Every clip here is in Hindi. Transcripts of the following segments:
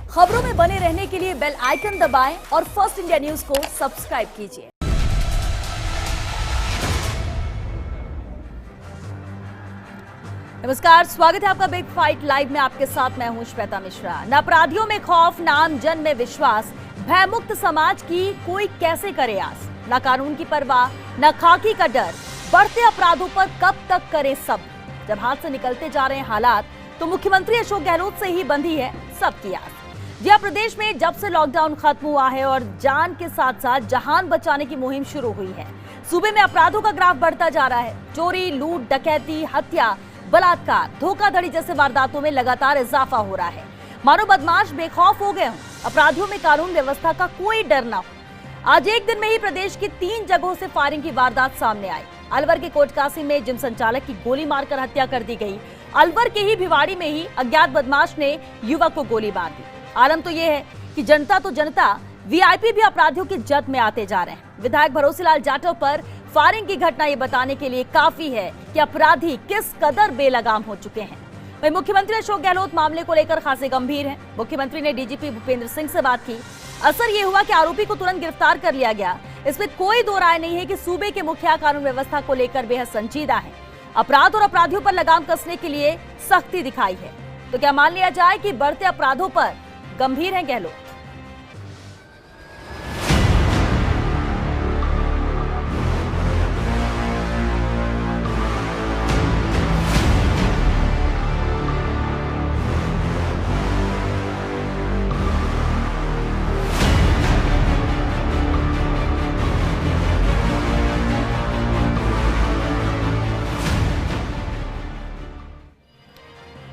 खबरों में बने रहने के लिए बेल आइकन दबाएं और फर्स्ट इंडिया न्यूज को सब्सक्राइब कीजिए। नमस्कार, स्वागत है आपका बिग फाइट लाइव में। आपके साथ मैं हूं श्वेता मिश्रा। न अपराधियों में खौफ, न आमजन में विश्वास, भयमुक्त समाज की कोई कैसे करे आस। न कानून की परवाह, न खाकी का डर, बढ़ते अपराधों पर कब तक करे सब। जब हाथ से निकलते जा रहे हैं हालात, तो मुख्यमंत्री अशोक गहलोत से ही बंधी है सबकी आस। जी हाँ, प्रदेश में जब से लॉकडाउन खत्म हुआ है और जान के साथ साथ जहान बचाने की मुहिम शुरू हुई है, सूबे में अपराधों का ग्राफ बढ़ता जा रहा है। चोरी, लूट, डकैती, हत्या, बलात्कार, धोखाधड़ी जैसे वारदातों में लगातार इजाफा हो रहा है। मानो बदमाश बेखौफ हो गए हों, अपराधियों में कानून व्यवस्था का कोई डर ना हो। आज एक दिन में ही प्रदेश की 3 जगहों से फायरिंग की वारदात सामने आई। अलवर के कोटकासी में जिम संचालक की गोली मारकर हत्या कर दी गई। अलवर के ही भिवाड़ी में ही अज्ञात बदमाश ने युवक को गोली मार दी। आलम तो ये है कि जनता तो जनता, वीआईपी भी अपराधियों की जद में आते जा रहे हैं। विधायक भरोसेलाल जाटव पर फायरिंग की घटना ये बताने के लिए काफी है कि अपराधी किस कदर बेलगाम हो चुके हैं। वहीं मुख्यमंत्री अशोक गहलोत मामले को लेकर खासे गंभीर हैं। मुख्यमंत्री ने डीजीपी भूपेंद्र सिंह से बात की। असर ये हुआ कि आरोपी को तुरंत गिरफ्तार कर लिया गया। इसमें कोई दो राय नहीं है कि सूबे के मुखिया कानून व्यवस्था को लेकर बेहद संजीदा है। अपराध और अपराधियों पर लगाम कसने के लिए सख्ती दिखाई है। तो क्या मान लिया जाए कि बढ़ते अपराधों पर गंभीर हैं गहलोत?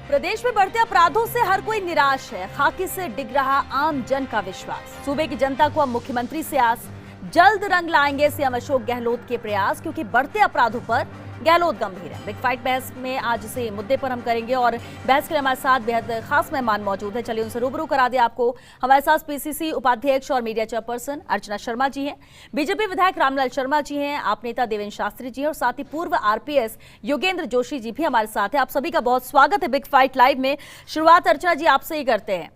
प्रदेश में बढ़ते अपराधों से हर कोई निराश है। खाकी से डिग रहा आम जन का विश्वास। सूबे की जनता को अब मुख्यमंत्री से आस। जल्द रंग लाएंगे सीएम अशोक गहलोत के प्रयास, क्योंकि बढ़ते अपराधों पर गहलोत गंभीर है। बिग फाइट बहस में आज इसे मुद्दे पर हम करेंगे और बहस के लिए हमारे साथ बेहद खास मेहमान मौजूद है। चलिए उनसे रूबरू करा दे आपको। हमारे साथ पीसीसी उपाध्यक्ष और मीडिया चेयरपर्सन अर्चना शर्मा जी हैं, बीजेपी विधायक रामलाल शर्मा जी हैं, आप नेता देवेंद्र शास्त्री जी हैं और साथ ही पूर्व आरपीएस योगेंद्र जोशी जी भी हमारे साथ हैं। आप सभी का बहुत स्वागत है बिग फाइट लाइव में। शुरुआत अर्चना जी आपसे ही करते हैं।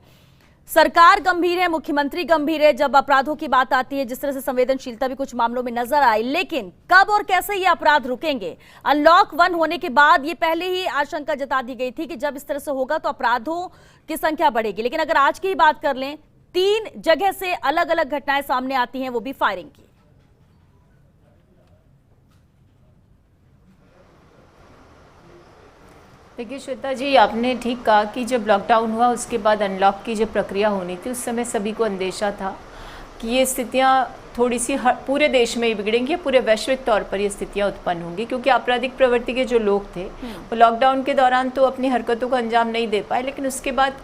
सरकार गंभीर है, मुख्यमंत्री गंभीर है जब अपराधों की बात आती है, जिस तरह से संवेदनशीलता भी कुछ मामलों में नजर आई, लेकिन कब और कैसे ये अपराध रुकेंगे? अनलॉक 1 होने के बाद ये पहले ही आशंका जता दी गई थी कि जब इस तरह से होगा तो अपराधों की संख्या बढ़ेगी। लेकिन अगर आज की बात कर लें, 3 जगह से अलग अलग घटनाएं सामने आती हैं, वो भी फायरिंग की। देखिए श्वेता जी, आपने ठीक कहा कि जब लॉकडाउन हुआ उसके बाद अनलॉक की जो प्रक्रिया होनी थी, उस समय सभी को अंदेशा था कि ये स्थितियाँ थोड़ी सी पूरे देश में ही बिगड़ेंगी, पूरे वैश्विक तौर पर ये स्थितियाँ उत्पन्न होंगी, क्योंकि आपराधिक प्रवृत्ति के जो लोग थे वो लॉकडाउन के दौरान तो अपनी हरकतों को अंजाम नहीं दे पाए, लेकिन उसके बाद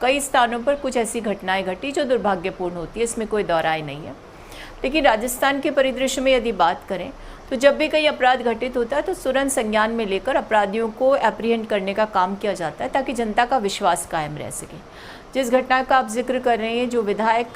कई स्थानों पर कुछ ऐसी घटनाएँ घटी जो दुर्भाग्यपूर्ण होती है, इसमें कोई दो राय नहीं है। लेकिन राजस्थान के परिदृश्य में यदि बात करें तो जब भी कई अपराध घटित होता है तो तुरंत संज्ञान में लेकर अपराधियों को एप्रीहेंड करने का काम किया जाता है, ताकि जनता का विश्वास कायम रह सके। जिस घटना का आप जिक्र कर रहे हैं जो विधायक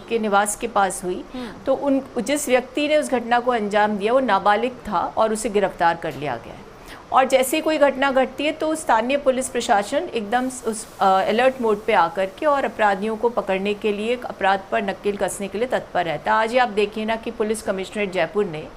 के निवास के पास हुई, तो जिस व्यक्ति ने उस घटना को अंजाम दिया वो नाबालिग था और उसे गिरफ्तार कर लिया गया है। और जैसे ही कोई घटना घटती है तो स्थानीय पुलिस प्रशासन एकदम उस अलर्ट मोड पे आकर के और अपराधियों को पकड़ने के लिए, अपराध पर नकेल कसने के लिए तत्पर रहता है। आज ही आप देखिए ना कि पुलिस कमिश्नरेट जयपुर ने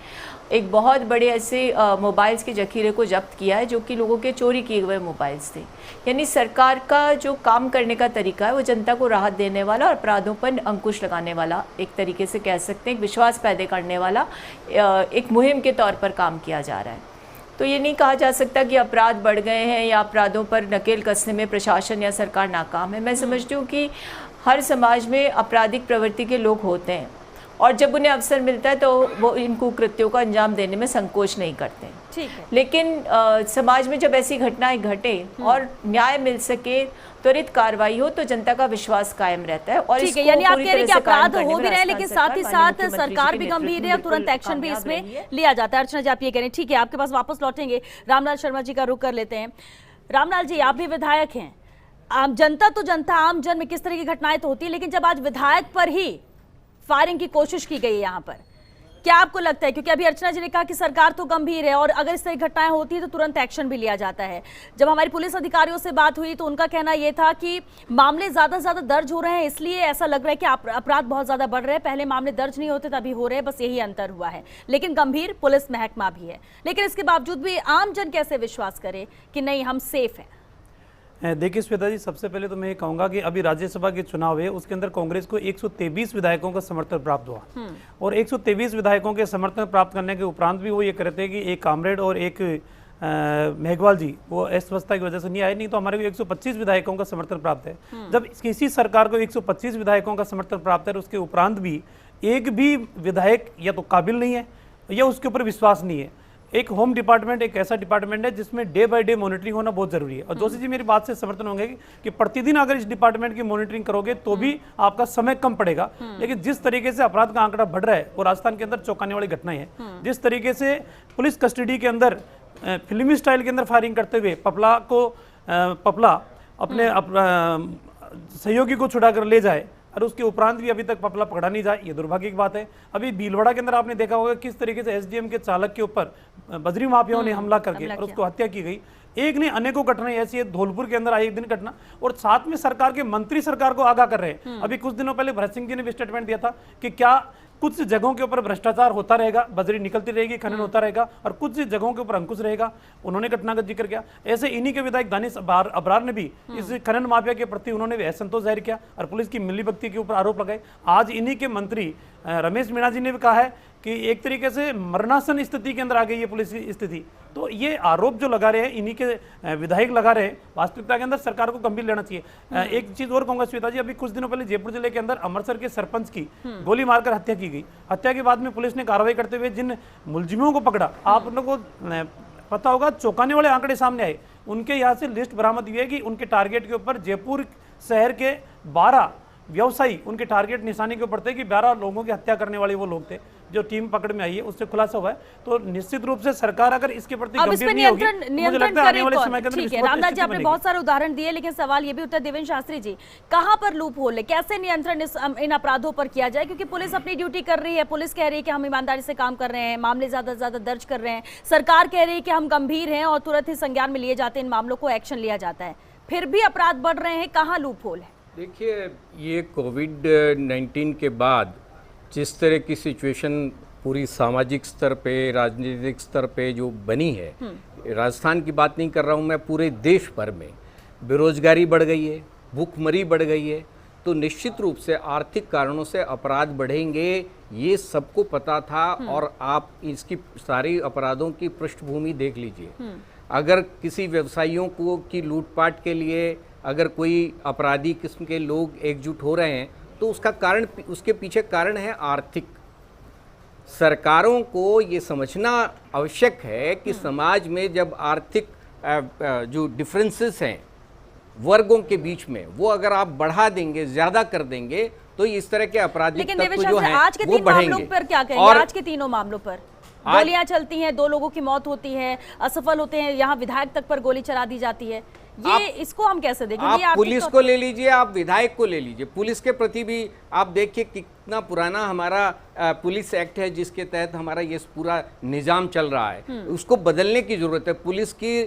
एक बहुत बड़े ऐसे मोबाइल्स के जखीरे को जब्त किया है जो कि लोगों के चोरी किए हुए मोबाइल्स थे। यानी सरकार का जो काम करने का तरीका है वो जनता को राहत देने वाला और अपराधों पर अंकुश लगाने वाला, एक तरीके से कह सकते हैं एक विश्वास पैदा करने वाला एक मुहिम के तौर पर काम किया जा रहा है। तो ये नहीं कहा जा सकता कि अपराध बढ़ गए हैं या अपराधों पर नकेल कसने में प्रशासन या सरकार नाकाम है। मैं समझती हूँ कि हर समाज में आपराधिक प्रवृत्ति के लोग होते हैं और जब उन्हें अवसर मिलता है तो वो इन कुकृत्यों का अंजाम देने में संकोच नहीं करते। ठीक है। लेकिन समाज में जब ऐसी घटनाएं घटे और न्याय मिल सके, त्वरित कार्रवाई हो, तो जनता का विश्वास कायम रहता है। और इसको यानी आप कह रहे हैं कि अपराध हो भी रहे हैं, लेकिन साथ ही साथ सरकार भी गंभीर है और तुरंत एक्शन भी इसमें लिया जाता है। अर्चना जी आप ये कह रहे हैं, ठीक है, आपके पास वापस लौटेंगे। रामलाल शर्मा जी का रुख कर लेते हैं। रामलाल जी, आप भी विधायक हैं, आम जनता तो जनता, आम जन में किस तरह की घटनाएं तो होती है, लेकिन जब आज विधायक पर ही फायरिंग की कोशिश की गई है यहाँ पर, क्या आपको लगता है, क्योंकि अभी अर्चना जी ने कहा कि सरकार तो गंभीर है और अगर इस तरह की घटनाएं होती है तो तुरंत एक्शन भी लिया जाता है। जब हमारी पुलिस अधिकारियों से बात हुई तो उनका कहना यह था कि मामले ज्यादा से ज्यादा दर्ज हो रहे हैं, इसलिए ऐसा लग रहा है कि अपराध बहुत ज्यादा बढ़ रहे हैं। पहले मामले दर्ज नहीं होते तभी हो रहे हैं, बस यही अंतर हुआ है। लेकिन गंभीर पुलिस महकमा भी है, लेकिन इसके बावजूद भी आम जन कैसे विश्वास करे कि नहीं हम सेफ हैं? देखिए श्वेता जी, सबसे पहले तो मैं ये कहूंगा कि अभी राज्यसभा के चुनाव है, उसके अंदर कांग्रेस को 123 विधायकों का समर्थन प्राप्त हुआ और 123 विधायकों के समर्थन प्राप्त करने के उपरांत भी वो ये कहते हैं कि एक कामरेड और एक मेघवाल जी वो अस्वस्थता की वजह से नहीं आए, नहीं तो हमारे को 125 विधायकों का समर्थन प्राप्त है। जब किसी सरकार को 125 विधायकों का समर्थन प्राप्त है, उसके उपरांत भी एक भी विधायक या तो काबिल नहीं है या उसके ऊपर विश्वास नहीं है। एक होम डिपार्टमेंट एक ऐसा डिपार्टमेंट है जिसमें डे बाय डे मॉनिटरिंग होना बहुत जरूरी है। और जोशी जी मेरी बात से समर्थन होंगे कि प्रतिदिन अगर इस डिपार्टमेंट की मॉनिटरिंग करोगे तो भी आपका समय कम पड़ेगा। लेकिन जिस तरीके से अपराध का आंकड़ा बढ़ रहा है और राजस्थान के अंदर चौंकाने वाली घटनाएं हैं, जिस तरीके से पुलिस कस्टडी के अंदर फिल्मी स्टाइल के अंदर फायरिंग करते हुए पपला अपने सहयोगी को छुड़ा कर ले जाए और उसके उपरांत भी अभी तक पपला पकड़ा नहीं जाए, ये दुर्भाग्य की बात है। अभी भीलवाड़ा के अंदर आपने देखा होगा किस तरीके से एसडीएम के चालक के ऊपर बजरी माफियाओं ने हमला करके और उसको हत्या की गई। एक नहीं अनेकों घटनाएं ऐसी है, धौलपुर के अंदर आई एक दिन घटना, और साथ में सरकार के मंत्री सरकार को आगाह कर रहे हैं। अभी कुछ दिनों पहले भरत सिंह जी ने भी स्टेटमेंट दिया था कि क्या कुछ जगहों के ऊपर भ्रष्टाचार होता रहेगा, बजरी निकलती रहेगी, खनन होता रहेगा और कुछ जगहों के ऊपर अंकुश रहेगा। उन्होंने घटना का जिक्र किया। ऐसे इन्हीं के विधायक दानिश अबरार ने भी इस खनन माफिया के प्रति उन्होंने भी असंतोष जाहिर किया और पुलिस की मिलीभगत के ऊपर आरोप लगाए। आज इन्हीं के मंत्री रमेश मीणा जी ने भी कहा है कि एक तरीके से मरणासन स्थिति के अंदर आ गई है पुलिस की स्थिति। तो ये आरोप जो लगा रहे हैं इन्हीं के विधायक लगा रहे हैं, वास्तविकता के अंदर सरकार को गंभीर लेना चाहिए। एक चीज और कहूंगा श्वेता जी, अभी कुछ दिनों पहले जयपुर जिले के अंदर अमृतसर के सरपंच की गोली मारकर हत्या की गई। हत्या के बाद में पुलिस ने कार्रवाई करते हुए जिन मुलजिमों को पकड़ा, आप लोगों को पता होगा चौंकाने वाले आंकड़े सामने आए। उनके यहाँ से लिस्ट बरामद हुई है कि उनके टारगेट के ऊपर जयपुर शहर के 12 व्यवसायी उनके टारगेट निशाने के ऊपर थे कि 12 लोगों की हत्या करने वाले वो लोग थे। जो टीम पकड़ में आई है उससे खुलासा हुआ है। तो निश्चित रूप से सरकार अगर इसके प्रति गंभीर नहीं होगी, मुझे लगता है आने वाले समय के अंदर ठीक है। रामदास जी आपने बहुत सारे उदाहरण दिए, लेकिन सवाल ये भी उठता है देवेंद्र शास्त्री जी, कहां पर लूप होल है, कैसे नियंत्रण इन अपराधों पर किया जाए? क्योंकि पुलिस अपनी ड्यूटी कर रही है, पुलिस कह रही है कि हम ईमानदारी से काम कर रहे हैं, मामले ज्यादा से ज्यादा दर्ज कर रहे हैं, सरकार कह रही है कि हम गंभीर हैं और तुरंत ही संज्ञान में लिए जाते हैं, इन मामलों को एक्शन लिया जाता है, फिर भी अपराध बढ़ रहे हैं। कहाँ लूप होल है? देखिए, ये कोविड-19 के बाद जिस तरह की सिचुएशन पूरी सामाजिक स्तर पे, राजनीतिक स्तर पे जो बनी है, राजस्थान की बात नहीं कर रहा हूँ मैं, पूरे देश भर में बेरोजगारी बढ़ गई है, भूखमरी बढ़ गई है, तो निश्चित रूप से आर्थिक कारणों से अपराध बढ़ेंगे, ये सबको पता था। और आप इसकी सारी अपराधों की पृष्ठभूमि देख लीजिए। अगर किसी व्यवसायियों को की लूटपाट के लिए अगर कोई अपराधी किस्म के लोग एकजुट हो रहे हैं तो उसका कारण, उसके पीछे कारण है आर्थिक। सरकारों को ये समझना आवश्यक है कि समाज में जब आर्थिक जो डिफरेंसेस हैं वर्गों के बीच में, वो अगर आप बढ़ा देंगे, ज्यादा कर देंगे, तो इस तरह के आपराधिक तत्व जो हैं आज के वो तीन बढ़ेंगे। मामलों पर क्या कहेंगे? आज के तीनों मामलों पर गोलियां चलती हैं, 2 लोगों की मौत होती है, असफल होते हैं, यहाँ विधायक तक पर गोली चला दी जाती है, ये इसको हम कैसे देखें? आप पुलिस को ले लीजिए, आप विधायक को ले लीजिए, पुलिस के प्रति भी आप देखिए कितना पुराना हमारा पुलिस एक्ट है जिसके तहत हमारा ये पूरा निजाम चल रहा है। उसको बदलने की जरूरत है। पुलिस की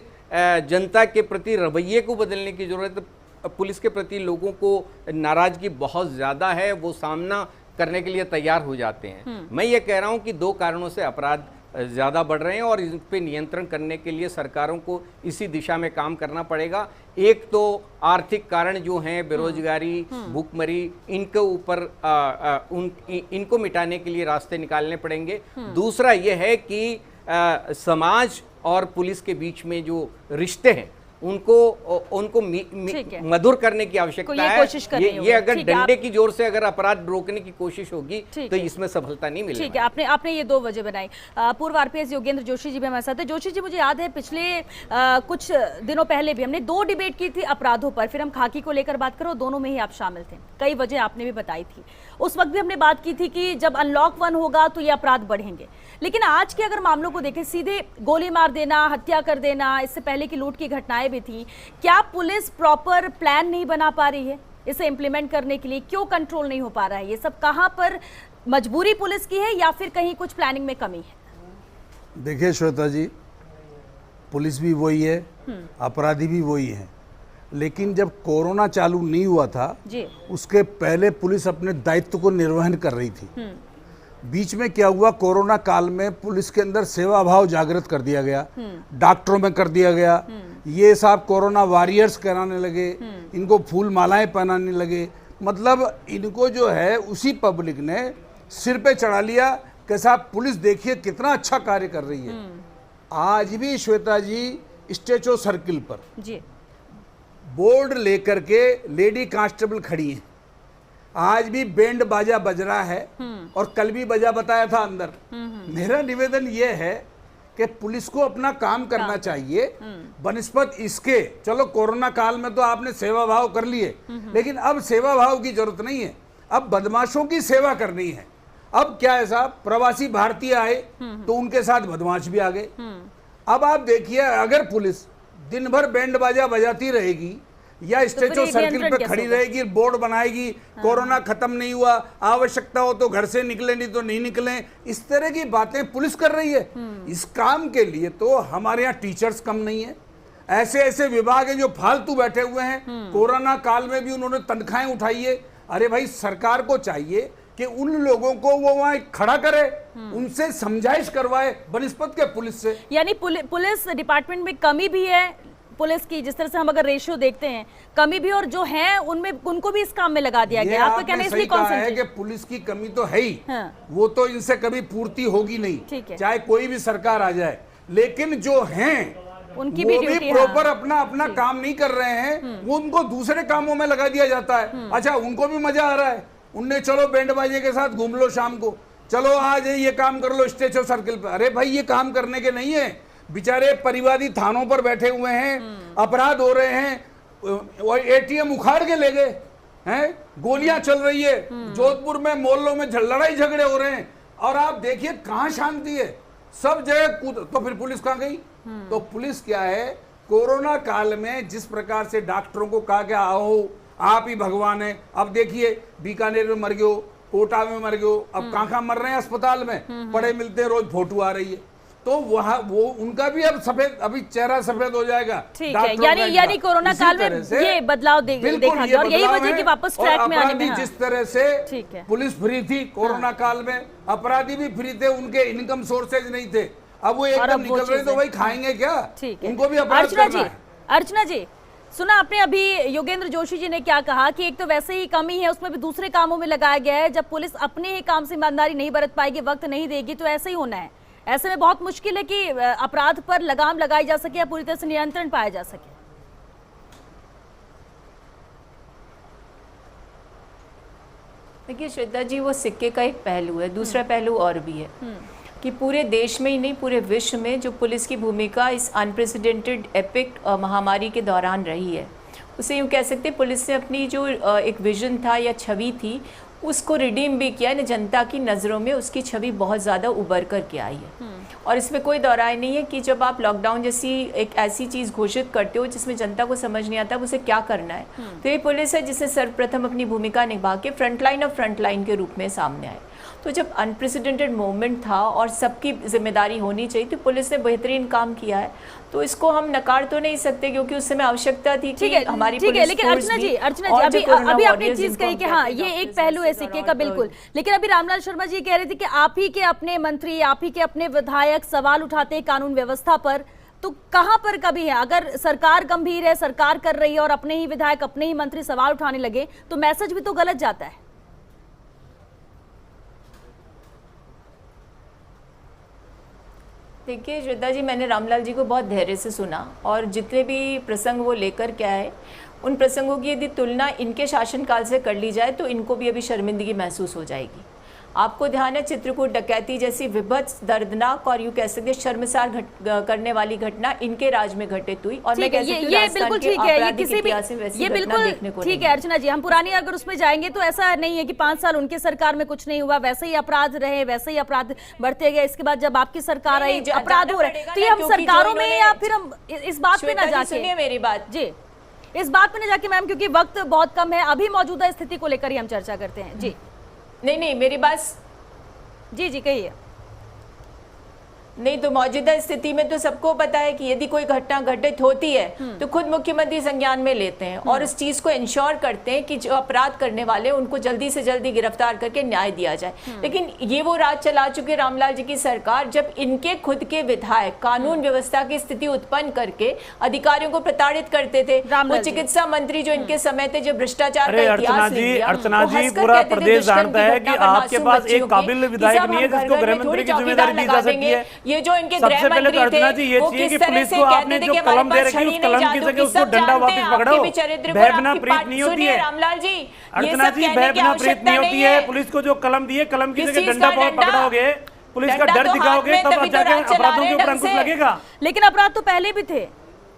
जनता के प्रति रवैये को बदलने की जरूरत है। पुलिस के प्रति लोगों को नाराजगी बहुत ज्यादा है, वो सामना करने के लिए तैयार हो जाते हैं। मैं ये कह रहा हूँ कि 2 कारणों से अपराध ज़्यादा बढ़ रहे हैं और इन पे नियंत्रण करने के लिए सरकारों को इसी दिशा में काम करना पड़ेगा। एक तो आर्थिक कारण जो हैं, बेरोजगारी, भूखमरी, इनके ऊपर इनको मिटाने के लिए रास्ते निकालने पड़ेंगे। दूसरा ये है कि समाज और पुलिस के बीच में जो रिश्ते हैं उनको मधुर करने की आवश्यकता है। ये अगर डंडे की जोर से अगर अपराध रोकने की कोशिश होगी तो इसमें सफलता नहीं मिलेगी। ठीक है, आपने ये 2 वजह बनाई। पूर्व आरपीएस योगेंद्र जोशी जी भी हमारे साथ है। जोशी जी, मुझे याद है पिछले कुछ दिनों पहले भी हमने 2 डिबेट की थी अपराधों पर, फिर हम खाकी को लेकर बात करो, दोनों में ही आप शामिल थे। कई वजह आपने भी बताई थी। उस वक्त भी हमने बात की थी कि जब अनलॉक 1 होगा तो ये अपराध बढ़ेंगे, लेकिन आज के अगर मामलों को देखें, सीधे गोली मार देना, हत्या कर देना, इससे पहले की लूट की घटनाएं भी थी, क्या पुलिस प्रॉपर प्लान नहीं बना पा रही है? इसे इम्प्लीमेंट करने के लिए? क्यों कंट्रोल नहीं हो पा रहा है? ये सब कहाँ पर मजबूरी पुलिस की है या फिर कहीं कुछ प्लानिंग में कमी है? देखिए श्वेता जी, पुलिस भी वही है, अपराधी भी वही है, लेकिन जब कोरोना चालू नहीं हुआ था जी। उसके पहले पुलिस अपने दायित्व को निर्वहन कर रही थी। बीच में क्या हुआ, कोरोना काल में पुलिस के अंदर सेवा भाव जागृत कर दिया गया, डॉक्टरों में कर दिया गया, ये साहब कोरोना वॉरियर्स कराने लगे, इनको फूल मालाएं पहनाने लगे, मतलब इनको जो है उसी पब्लिक ने सिर पे चढ़ा लिया कि साहब पुलिस देखिए कितना अच्छा कार्य कर रही है। आज भी श्वेता जी स्टेचो सर्किल पर जी। बोर्ड लेकर के लेडी कांस्टेबल खड़ी हैं, आज भी बैंड बाजा बज रहा है और कल भी बजा बताया था अंदर। मेरा निवेदन यह है कि पुलिस को अपना काम करना चाहिए बनिस्पत इसके। चलो कोरोना काल में तो आपने सेवा भाव कर लिए, लेकिन अब सेवा भाव की जरूरत नहीं है, अब बदमाशों की सेवा करनी है। अब क्या है साहब, प्रवासी भारतीय आए तो उनके साथ बदमाश भी आ गए। अब आप देखिए, अगर पुलिस दिन भर बैंड बाजा बजाती रहेगी या स्टेचो सर्किल पे खड़ी रहेगी, बोर्ड बनाएगी, कोरोना खत्म नहीं हुआ, आवश्यकता हो तो घर से निकले, नहीं तो नहीं निकले, इस तरह की बातें पुलिस कर रही है। इस काम के लिए तो हमारे यहाँ टीचर्स कम नहीं है, ऐसे ऐसे विभाग हैं जो फालतू बैठे हुए हैं। कोरोना काल में भी उन्होंने तनख्वाहें उठाई है। अरे भाई, सरकार को चाहिए कि उन लोगों को वो वहां खड़ा करे, उनसे समझाइश करवाए बनिस्पत के पुलिस से। यानी पुलिस डिपार्टमेंट में कमी भी है पुलिस की, जिस तरह से हम अगर रेशियो देखते हैं, कमी भी, और जो है उनमें उनको भी इस काम में लगा दिया गया। आपका कहना है इसलिए है कि पुलिस की कमी तो है ही, वो तो इनसे कभी पूर्ति होगी नहीं, चाहे कोई भी सरकार आ जाए, लेकिन जो हैं उनकी वो भी प्रॉपर अपना काम नहीं कर रहे हैं, वो उनको दूसरे कामों में लगा दिया जाता है। अच्छा, उनको भी मजा आ रहा है, उनने चलो बैंड बाजे के साथ घूम लो शाम को, चलो आज ये काम कर लो स्टेचो सर्किल पे। अरे भाई, ये काम करने के नहीं है, बेचारे परिवादी थानों पर बैठे हुए हैं, अपराध हो रहे हैं, और एटीएम उखाड़ के ले गए हैं, गोलियां चल रही है, जोधपुर में मोहल्लों में लड़ाई झगड़े हो रहे हैं, और आप देखिए कहां शांति है, सब जगह कूद। तो फिर पुलिस कहां गई? तो पुलिस क्या है, कोरोना काल में जिस प्रकार से डॉक्टरों को कहा गया आओ आप ही भगवान है, अब देखिए बीकानेर में मर गयो, कोटा में मर गयो, अब कहां मर रहे हैं अस्पताल में पड़े मिलते हैं, रोज फोटो आ रही है। तो वहां वो उनका भी अब सफेद, अभी चेहरा सफेद हो जाएगा। ठीक है, यानी कोरोना काल में ये बदलाव देखा गया, और यही वजह की वापस ट्रैक में आने में। जिस तरह से पुलिस फ्री थी कोरोना काल में, अपराधी भी फ्री थे, उनके इनकम सोर्सेज नहीं थे, अब वो एकदम निकल रहे, तो भाई खाएंगे क्या? उनको भी अपराध करना है। अर्चना जी, सुना आपने अभी योगेंद्र जोशी जी ने क्या कहा कि एक तो वैसे ही कमी है, उसमें भी दूसरे कामों में लगाया गया है। जब पुलिस अपने ही काम से ईमानदारी नहीं बरत पाएगी, वक्त नहीं देगी, तो ऐसे ही होना है। ऐसे में बहुत मुश्किल है कि अपराध पर लगाम लगाई जा सके या पूरी तरह से नियंत्रण पाया जा सके। देखिए श्रद्धा जी, वो सिक्के का एक पहलू है, दूसरा पहलू और भी है कि पूरे देश में ही नहीं, पूरे विश्व में जो पुलिस की भूमिका इस अनप्रेसिडेंटेड एपिक महामारी के दौरान रही है, उसे यूँ कह सकते हैं पुलिस ने अपनी जो एक विजन था या छवि थी उसको रिडीम भी किया है। जनता की नज़रों में उसकी छवि बहुत ज़्यादा उभर कर के आई है, और इसमें कोई दौराय नहीं है कि जब आप लॉकडाउन जैसी एक ऐसी चीज़ घोषित करते हो जिसमें जनता को समझ नहीं आता उसे क्या करना है, तो ये पुलिस है जिसने सर्वप्रथम अपनी भूमिका निभा के फ्रंटलाइन के रूप में सामने आए। तो जब अनप्रेसिडेंटेड मोमेंट था और सबकी जिम्मेदारी होनी चाहिए, तो पुलिस ने बेहतरीन काम किया है, तो इसको हम नकार तो नहीं सकते, क्योंकि उस समय आवश्यकता थी कि हमारी पुलिस लेकिन अर्चना जी अभी आपने चीज कही कि हाँ ये एक पहलू है सिक्के का, बिल्कुल, लेकिन अभी रामलाल शर्मा जी कह रहे थे कि आप ही के अपने मंत्री, आप ही के अपने विधायक सवाल उठाते हैं कानून व्यवस्था पर, तो कहां पर कभी है? अगर सरकार गंभीर है, सरकार कर रही है, और अपने ही विधायक, अपने ही मंत्री सवाल उठाने लगे, तो मैसेज भी तो गलत जाता है। देखिए श्रद्धा जी, मैंने रामलाल जी को बहुत धैर्य से सुना, और जितने भी प्रसंग वो लेकर के आए, उन प्रसंगों की यदि तुलना इनके शासनकाल से कर ली जाए तो इनको भी अभी शर्मिंदगी महसूस हो जाएगी। आपको ध्यान है, चित्रकूट डकैती जैसी विभत्स, दर्दनाक और यूँ कह सकते शर्मसार करने वाली घटना इनके राज में घटित हुई, और मैं कह सकती हूँ राजस्थान के आपराधिक इतिहास में वैसी घटना देखने को ठीक है अर्चना जी, हम पुरानी अगर उसमें जाएंगे तो ऐसा नहीं है कि 5 साल उनके सरकार में कुछ नहीं हुआ, वैसे ही अपराध रहे, वैसे ही अपराध बढ़ते गए, इसके बाद जब आपकी सरकार आई अपराध हो रहे, तो ये हम सरकारों में या फिर हम इस बात पे ना जाके, सुनिए मेरी बात जी, इस बात में न जाके मैम, क्योंकि वक्त बहुत कम है, अभी मौजूदा स्थिति को लेकर ही हम चर्चा करते हैं। जी नहीं मेरी बात, जी जी कहिए। नहीं तो मौजूदा स्थिति में तो सबको पता है कि यदि कोई घटना घटित होती है तो खुद मुख्यमंत्री संज्ञान में लेते हैं और उस चीज को इंश्योर करते हैं कि जो अपराध करने वाले उनको जल्दी से जल्दी गिरफ्तार करके न्याय दिया जाए। लेकिन ये वो राज चला चुके रामलाल जी की सरकार, जब इनके खुद के विधायक कानून व्यवस्था की स्थिति उत्पन्न करके अधिकारियों को प्रताड़ित करते थे। वो चिकित्सा मंत्री जो इनके समय थे, जो भ्रष्टाचार का इतिहास लिख दिया, अर्चना वो जी हंसकर पूरा कहते थे प्रदेश दुष्कर्म जानता है की कि घटना पर आपके मासूम पास बच्चियों एक काबिल की, विधायक कि नहीं है साहब हम जिसको घर-घर गृह में मंत्री की थोड़ी जिम्मेदारी दी जा चौकीदार सकती है। लगा देंगे। ये जो इनके सबसे गृह पहले तो मंत्री अर्चना थे, जी ये वो चाहिए किस कि तरह पुलिस से को कहते आपने थे जो कि हमारे कलम दे पास रखी है छड़ी उस नहीं, कलम की जादू जगह की, उसको सब डंडा जानते वापस हैं। पकड़ो। आपके भी चरित्र पर भयभना आपकी प्रीत नहीं होती सुनिए है रामलाल जी, ये अर्चना सब जी, कहने की भयभना प्रीत आवश्यकता नहीं होती नहीं है। है। पुलिस को जो कलम दिए, कलम की किस जगह चीज डंडा का डंडा? पकड़ोगे, पुलिस का डंडा डर तो हाथ दिखाओगे, में, तब तभी तो जाके राज चला अपराधों रहे के ऊपर ढंग अंकुश से। लगेगा। लेकिन अपराध तो पहले भी थे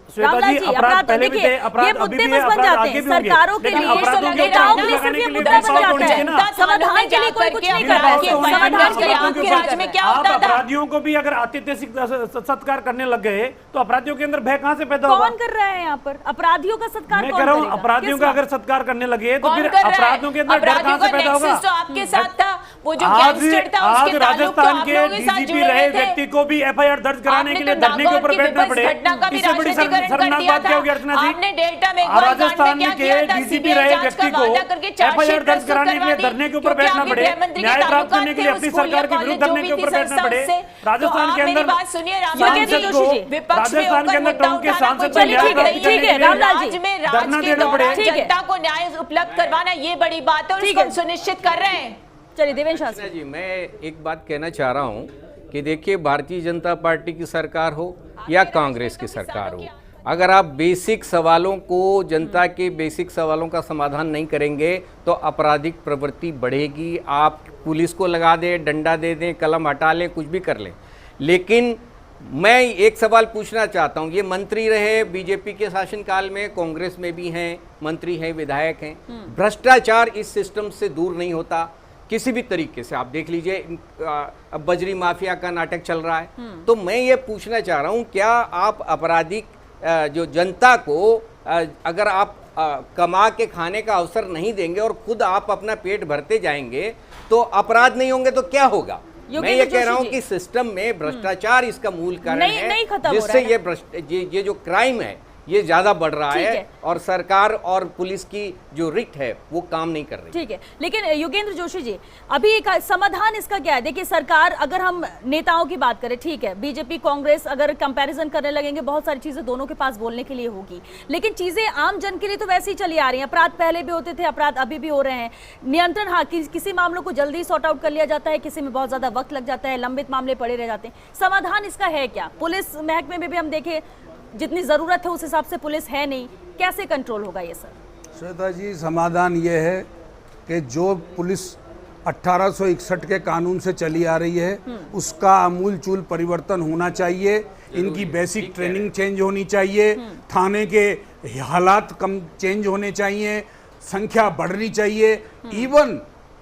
श्वेता रामलाल जी, जी, अपराध पहले भी देखिए, थे, ये अपराध अभी मुद्दे भी है, बस बन अपराध जाते आगे हैं भी होंगे। सरकारों के लेकिन लिए, अपराधों के ऊपर नेताओं के अंकुश लिए सिर्फ लगाने ये के लिए मुद्दा बन तो जाता होनी चाहिए है, ना। समाधान के लिए कोई कुछ नहीं कर रहा है। तो होनी समाधान के लिए चाहिए। आपके राज्य में क्या आप होता था? अपराधियों को भी अगर आतिथ्य सत्कार करने लग गए तो अपराधियों के अंदर भय कहां से पैदा होगा? कौन कर रहा है यहाँ पर अपराधियों का सत्कार? मैं कौन कह रहा हूँ करेगा? अपराधियों किस का बात? अगर सत्कार करने लगे तो कौन फिर कर रहा है? अपराधियों के अंदर डर कहां अपराधियों से का पैदा होगा? नेक्सस तो आपके साथ था, वो जो आज गैंगस्टर था आज उसके ताल्लुक तो राजस्थान आप के लोगों के साथ डीजीपी जुड़े रहे हुए थे। व्यक्ति को भी एफआईआर दर्ज कराने आपने के लिए तो धरने के नागौर ऊपर की बैठना विपक्ष पड़े। घटना का भी इससे बड़ी राजनीतिकरण कर शर्मनाक दिया बात क्या होगी था। अर्चना जी? आपने डेल्टा मेघवाल कांड में राजस्थान क्या के किया था? डीजीपी सीबीआई रहे जांच का व्यक्ति को वादा करके चार्जशीट एफआईआर दर्ज प्रस्तुत कराने के लिए करवा दी, धरने के ऊपर क्योंकि बैठना आपके पड़े, गृह मंत्री के न्याय प्राप्त करने ताल्लुकात के लिए थे अपनी उस स्कूल सरकार या के विरुद्ध कॉलेज जो धरने भी के थी ऊपर बैठना संस्थाओं पड़े। से। राजस्थान तो के आप मेरी अंदर बात सुनिए रामलाल जी, सांसद को विपक्ष में राजस्थान के होकर अंदर मुद्दा टाउन के उठाना सांसद कोई को बड़ी न्याय बात प्राप्त नहीं करने ठीक के है, लिए रामलाल जी, राज्य में राज धरना के देना पड़े। दौरान ठीक है। जनता को न्याय उपलब्ध करवाना ये बड़ी बात है और ठीक उसको है। हम सुनिश्चित कर रहे हैं। चलिए देवेंद्र शास्त्री जी, मैं एक बात कहना चाह रहा हूं कि देखिए, भारतीय जनता पार्टी की सरकार हो या कांग्रेस की सरकार हो, अगर आप बेसिक सवालों को, जनता के बेसिक सवालों का समाधान नहीं करेंगे तो आपराधिक प्रवृत्ति बढ़ेगी। आप पुलिस को लगा दें, डंडा दे दें, कलम हटा लें, कुछ भी कर लें। लेकिन मैं एक सवाल पूछना चाहता हूं, ये मंत्री रहे बीजेपी के शासनकाल में, कांग्रेस में भी हैं मंत्री हैं, विधायक हैं, भ्रष्टाचार इस सिस्टम से दूर नहीं होता किसी भी तरीके से। आप देख लीजिए, अब बजरी माफिया का नाटक चल रहा है। तो मैं ये पूछना चाह रहा हूं, क्या आप आपराधिक जो जनता को अगर आप कमा के खाने का अवसर नहीं देंगे और खुद आप अपना पेट भरते जाएंगे तो अपराध नहीं होंगे तो क्या होगा? मैं ये कह रहा हूं कि सिस्टम में भ्रष्टाचार इसका मूल कारण नहीं है, खत्म हो जिससे रहा है ये जो क्राइम है ये ज्यादा बढ़ रहा ठीक है है। और सरकार और पुलिस की जो रिट है वो काम नहीं कर रही। ठीक है, लेकिन योगेंद्र जोशी जी, अभी एक समाधान इसका क्या है? देखिए, सरकार, अगर हम नेताओं की बात करें, ठीक है, बीजेपी कांग्रेस अगर कंपैरिजन करने लगेंगे, बहुत सारी चीजें दोनों के पास बोलने के लिए होगी, लेकिन चीजें आम जन के लिए तो वैसे ही चली आ रही हैं। अपराध पहले भी होते थे, अपराध अभी भी हो रहे हैं। नियंत्रण, हाँ, किसी मामलों को जल्दी सॉर्ट आउट कर लिया जाता है, किसी में बहुत ज्यादा वक्त लग जाता है, लंबित मामले पड़े रह जाते हैं। समाधान इसका है क्या? पुलिस महकमे में भी हम देखें, जितनी जरूरत है उस हिसाब से पुलिस है नहीं, कैसे कंट्रोल होगा ये सर? श्वेता जी, समाधान ये है कि जो पुलिस 1861 के कानून से चली आ रही है उसका आमूल चूल परिवर्तन होना चाहिए। इनकी बेसिक ट्रेनिंग चेंज होनी चाहिए, थाने के हालात कम चेंज होने चाहिए, संख्या बढ़नी चाहिए, इवन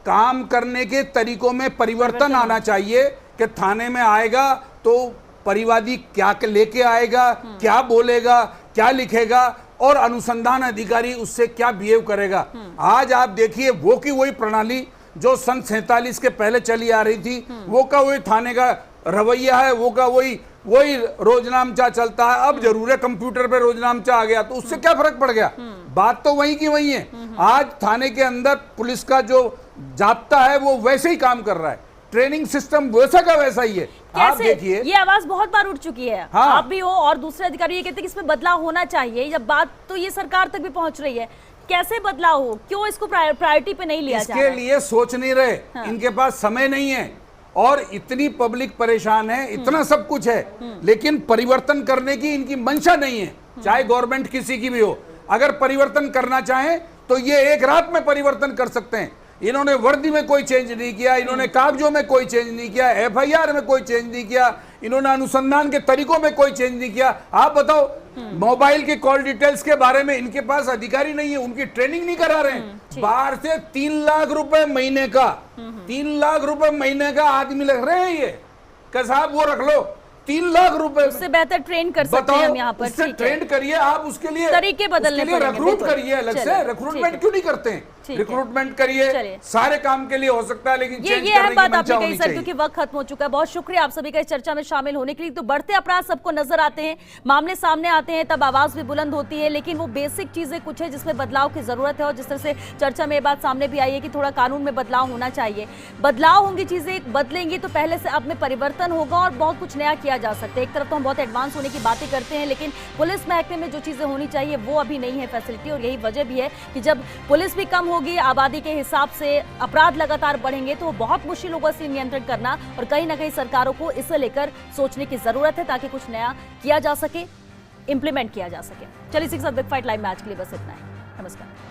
काम करने के तरीकों में परिवर्तन आना चाहिए कि थाने में आएगा तो परिवादी क्या लेके आएगा, क्या बोलेगा, क्या लिखेगा और अनुसंधान अधिकारी उससे क्या बिहेव करेगा। आज आप देखिए, वो की वही प्रणाली जो सन 47 के पहले चली आ रही थी, वो का वही थाने का रवैया है, वो का वही रोजनामचा चलता है। अब जरूर है कंप्यूटर पे रोजनामचा आ गया तो उससे क्या फर्क पड़ गया? बात तो वही की वही है। आज थाने के अंदर पुलिस का जो जाब्ता है वो वैसे ही काम कर रहा है, ट्रेनिंग सिस्टम वैसा का वैसा ही है। आप देखिए, ये आवाज बहुत बार उठ चुकी है। हाँ। आप भी हो और दूसरे अधिकारी ये कहते हैं कि इसमें बदलाव होना चाहिए। जब बात तो ये सरकार तक भी पहुंच रही है, कैसे बदलाव हो? क्यों इसको प्रायोरिटी पे नहीं लिया जा रहा है? इसके लिए सोच नहीं रहे। हाँ। इनके पास समय नहीं है और इतनी पब्लिक परेशान है, इतना सब कुछ है, लेकिन परिवर्तन करने की इनकी मंशा नहीं है। चाहे गवर्नमेंट किसी की भी हो, अगर परिवर्तन करना चाहें तो ये एक रात में परिवर्तन कर सकते हैं। इन्होंने वर्दी में कोई चेंज नहीं किया, इन्होंने कागजों में कोई चेंज नहीं किया, एफआईआर में कोई चेंज नहीं किया, इन्होंने अनुसंधान के तरीकों में कोई चेंज नहीं किया। आप बताओ, मोबाइल के कॉल डिटेल्स के बारे में इनके पास अधिकारी नहीं है, उनकी ट्रेनिंग नहीं करा रहे हैं। बाहर से 3 लाख रुपए महीने का 3 लाख रुपए महीने का आदमी लग रहे हैं ये कि साहब वो रख लो, 3 लाख रुपए उससे बेहतर ट्रेन कर सकते हैं हम यहाँ पर। उससे ठीक है। ट्रेंड करिए आप, उसके लिए तरीके बदलने उसके लिए पड़ेंगे, रिक्रूट बिल्कुल। करिए अलग चलिए, से। ठीक रिक्रूटमेंट है। क्यों नहीं करते हैं? ठीक है। रिक्रूटमेंट करिए, चलिए। सारे काम के लिए हो सकता है, लेकिन ये चेंज अहम करने की बात मंशा आपने कही होनी सर, चाहिए। क्योंकि वक्त खत्म हो चुका है। बहुत शुक्रिया आप सभी का इस चर्चा में शामिल होने के लिए। तो बढ़ते अपराध सबको नजर आते हैं, मामले सामने आते हैं, तब आवाज भी बुलंद होती है, लेकिन वो बेसिक चीजें कुछ है जिसमें बदलाव की जरूरत है। और जिस तरह से चर्चा में ये बात सामने भी आई है कि थोड़ा कानून में बदलाव होना चाहिए। बदलाव होंगी, चीजें बदलेंगी तो पहले से अब में परिवर्तन होगा और बहुत कुछ नया किया जा सकता है। एक तरफ तो हम बहुत एडवांस होने की बातें करते हैं, लेकिन पुलिस महकमे में जो चीजें होनी चाहिए वो अभी नहीं है फैसिलिटी। और यही वजह भी है कि जब पुलिस भी कम होगी, आबादी के हिसाब से अपराध लगातार बढ़ेंगे, तो बहुत मुश्किल होगा इसे नियंत्रण करना। और कहीं ना कहीं सरकारों को इसे लेकर सोचने की जरूरत है ताकि कुछ नया किया जा सके, इंप्लीमेंट किया जा सके। चलिए इसी के साथ बिग फाइट लाइव में आज के लिए बस इतना ही। नमस्कार।